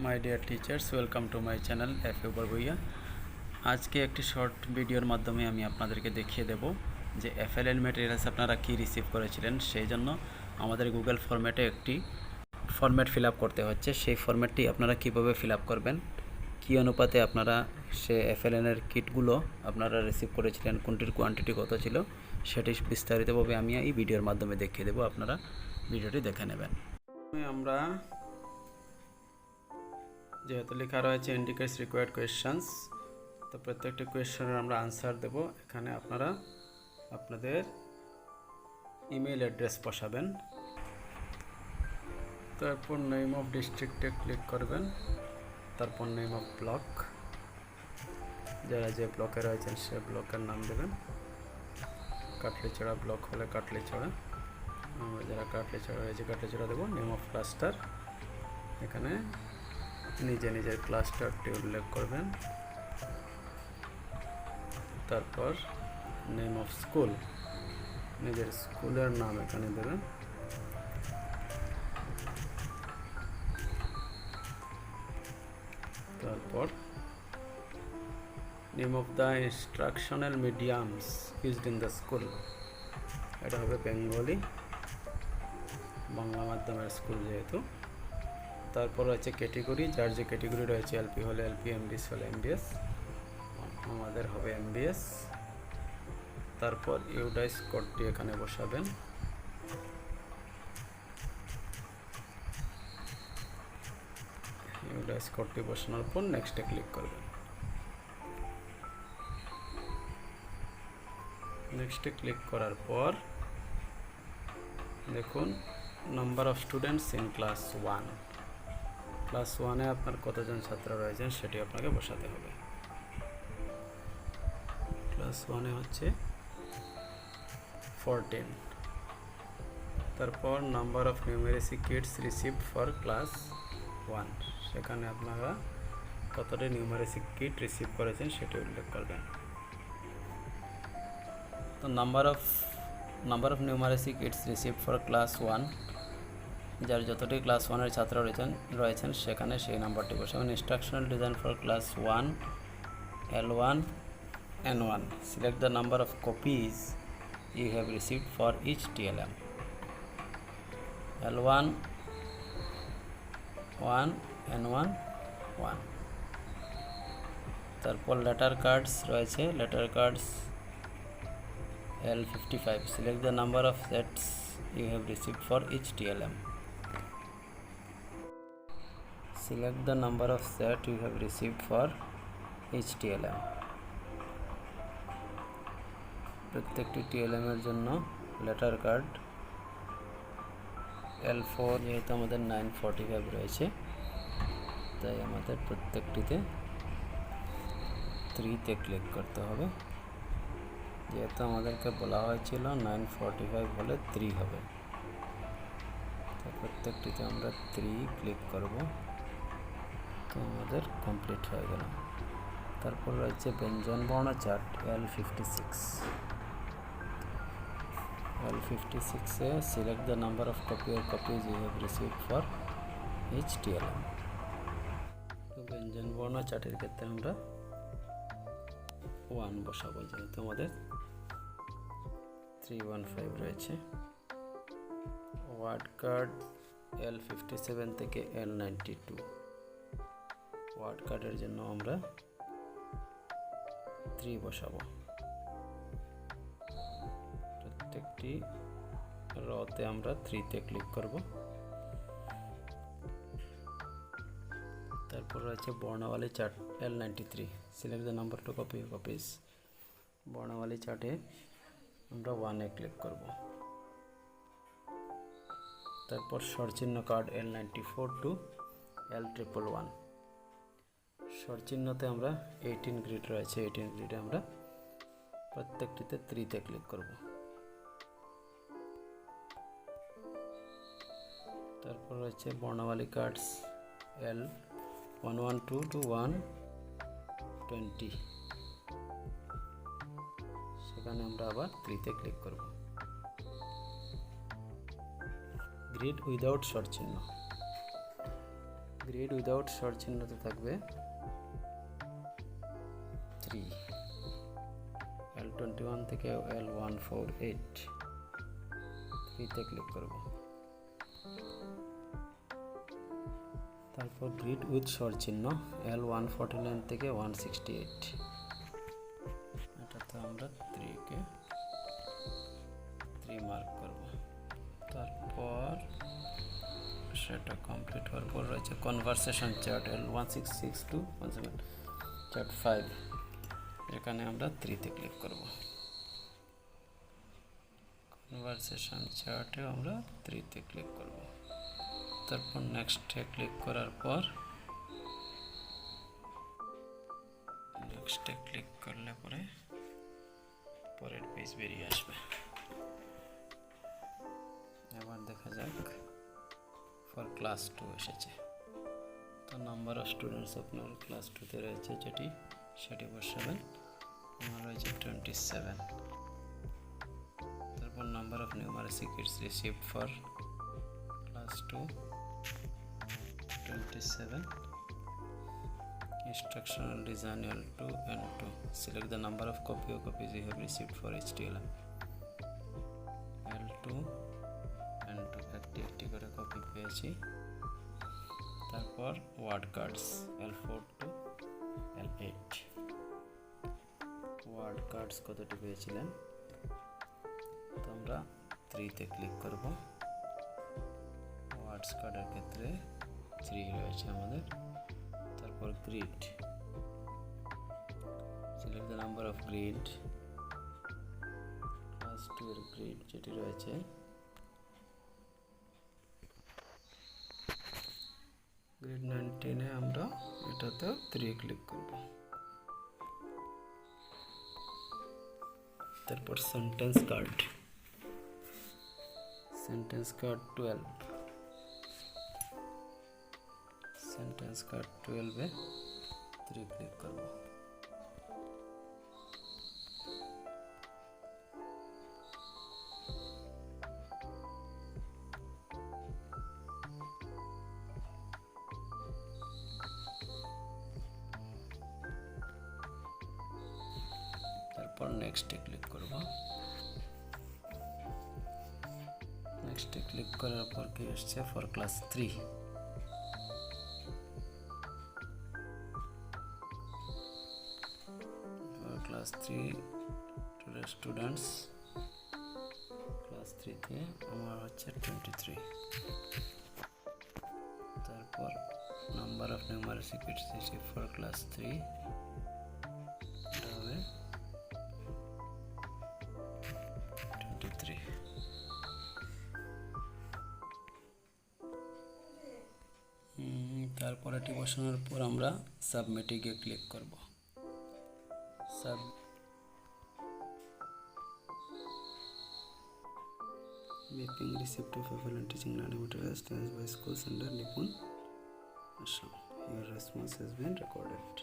My dear teachers, welcome to my channel FLN Bhuiya. আজকে একটি short ভিডিওর মাধ্যমে আমি আপনাদেরকে দেখিয়ে দেব যে FLN ম্যাটেরিয়ালস আপনারা কি রিসিভ করেছিলেন। সেই জন্য আমাদের গুগল ফরম্যাটে একটি ফরম্যাট ফিল আপ করতে হচ্ছে। সেই ফরম্যাটটি আপনারা কিভাবে ফিল আপ করবেন, কী অনুপাতে আপনারা সে FLN-এর কিটগুলো আপনারা রিসিভ করেছিলেন, কোনটির কোয়ান্টিটি কত ছিল, সেটি বিস্তারিতভাবে আমি এই ভিডিওর মাধ্যমে দেখিয়ে দেব। আপনারা ভিডিওটি দেখে নেবেন। আমরা যেহেতু লেখা রয়েছে ইন্ডিকেটস রিকোয়ার্ড কোয়েশ্চেন্স, তো প্রত্যেকটি কোয়েশ্চেনের আমরা আনসার দেব। এখানে আপনারা আপনাদের ইমেল অ্যাড্রেস বসাবেন, তারপর নেম অফ ডিস্ট্রিক্টে ক্লিক করবেন, তারপর নেম অফ ব্লক, যারা যে ব্লকে রয়েছেন সে ব্লকের নাম দেবেন। কাটলিছড়া ব্লক হলে কাটলিছড়া, আমরা যারা কাটলিছড়া রয়েছে কাটলিছড়া দেবো। নেম অফ ক্লাস্টার, এখানে নিজের ক্লাস্টারটি উল্লেখ করবেন। তারপর নেম অফ স্কুল, নিজের স্কুলের নাম এখানে দেবেন। তারপর name of the instructional mediums used in the school, এটা হবে বেঙ্গলি, বাংলা মাধ্যমের স্কুল যেহেতু। তারপর রয়েছে ক্যাটেগরি, যার যে ক্যাটেগরি রয়েছে, এলপি হলে এলপি, এমবিএস হলে এমবিএস, আমাদের হবে এমবিএস। তারপর ইউডাইস কোডটি এখানে বসাবেন। ইউডাইস কোডটি বসানোর পর নেক্সটে ক্লিক করবেন। নেক্সটে ক্লিক করার পর দেখুন number of students in class 1, class 1-এ আপনার কতজন ছাত্র রয়েছেন সেটি আপনাকে বসাতে হবে। ক্লাস 1-এ হচ্ছে 14। তারপর number of numeracy kits received for class 1, সেখানে আপনারা কতটি নিউমেরিসি কিট রিসিভ করেছেন সেটি উল্লেখ করবেন। তো number of numeracy kits received for class 1, যার যতটি ক্লাস 1-এর ছাত্র রয়েছেন সেখানে সেই নাম্বারটি বসাবেন। Instructional design for class 1 L1 N1, select the number of copies you have received for each TLM। L1 1, N1 1। তারপর লেটার কার্ডস রয়েছে, letter cards L55, select the number of sets you have received for each TLM। Select the number of set you have received for each TLM। প্রত্যেকটি TLM এর জন্য letter card L4, যেহেতু আমাদের 945 রয়েছে তাই আমাদের প্রত্যেকটিতে 3-তে click করতে হবে। যেহেতু আমাদেরকে বলা হয়েছিল 945 হলে 3 হবে, তো প্রত্যেকটিতে আমরা 3 ক্লিক করব। তো আমাদের কমপ্লিট হয়ে গেল। তারপর রয়েছে ব্যঞ্জন বর্ণ চার্ট L56। L56-এ select the number of copies you have received for each TLM। তো ব্যঞ্জন বর্ণ চার্টের ক্ষেত্রে আমরা 1 বসাবো, যেহেতু আমাদের 315 রয়েছে। ওয়ার্ড কার্ড L57 থেকে L92, ওয়ার্ড কার্ডের জন্য আমরা 3 বসাবো। প্রত্যেকটি রতে আমরা 3-তে ক্লিক করব। তারপর রয়েছে বর্ণাবলী chart L93, select the number to copies. বর্ণাবলী চার্টে আমরা 1-এ ক্লিক করব। তারপর সরচিহ্ন কার্ড L94 টু L111, সরচিহ্নতে আমরা 18 গ্রিড রয়েছে, 18 গ্রিডে আমরা প্রত্যেকটিতে 3-তে ক্লিক করব। তারপর রয়েছে বর্ণাবলী কার্ডস L112 টু 120, সেখানে আমরা আবার 3-তে ক্লিক করব। গ্রিড উইদাউট শর্ট চিহ্ন, গ্রিড উইদাউট শর্ট চিহ্নতে থাকবে 3, L21 থেকে L148 3তে ক্লিক করব। তারপর গ্রিড উইথ শর্ট চিহ্ন L149 থেকে 168, এটাতে আমরা 3 মার্ক করব। তারপর সেটা কমপ্লিট হওয়ার পর রয়েছে কনভারসেশন চার্ট L1662 চার্ট 5, এখানে আমরা 3তে ক্লিক করব। কনভারসেশন চার্টে আমরা 3তে ক্লিক করব। তারপর নেক্সটে ক্লিক করার পর নেক্সটে ক্লিক করলে পরে পরের পেজ বেরিয়ে আসবে। এবার দেখা যাক ফর ক্লাস 2 এসেছে। তো নাম্বার অফ স্টুডেন্টস আপনার ক্লাস 2তে রয়েছে সেটি বসাবেন। আমার রয়েছে 27। তারপর number of numeric kits received for class 2 27, instructional design L2 and 2. Select the number of copies you have received for HTML. L2 and 2 একটি করে কপি পেয়েছি। তারপর word cards L4 to L8, word cards কতটি পেয়েছিলেন? তো আমরা 3তে click করব। ওয়ার্ডস কার্ডের ক্ষেত্রে 3 রয়েছে আমাদের। তারপর grid, select the number of grid, class 2 এর গ্রিড যেটি রয়েছে গ্রিড 19-এ আমরা এটাতেও 3 ক্লিক করব। তারপর সেন্টেন্স কার্ড 12, সেন্টেন্স কার্ড 12-এ 3 ক্লিক করব। তারপর নেক্সটে ক্লিক করব। নেক্সটে ক্লিক করার পর কি আসছে? For class 3, class 3 students class 3-তে আমার হচ্ছে 23। তারপর number of numeric kits received for class 3, এটা হবে 23। তারপর এটি বসানোর পর আমরা সাবমিটে গিয়ে ক্লিক করব। Mapping receipt of FLN teaching materials by schools under Nipun Assam. Your response has been recorded.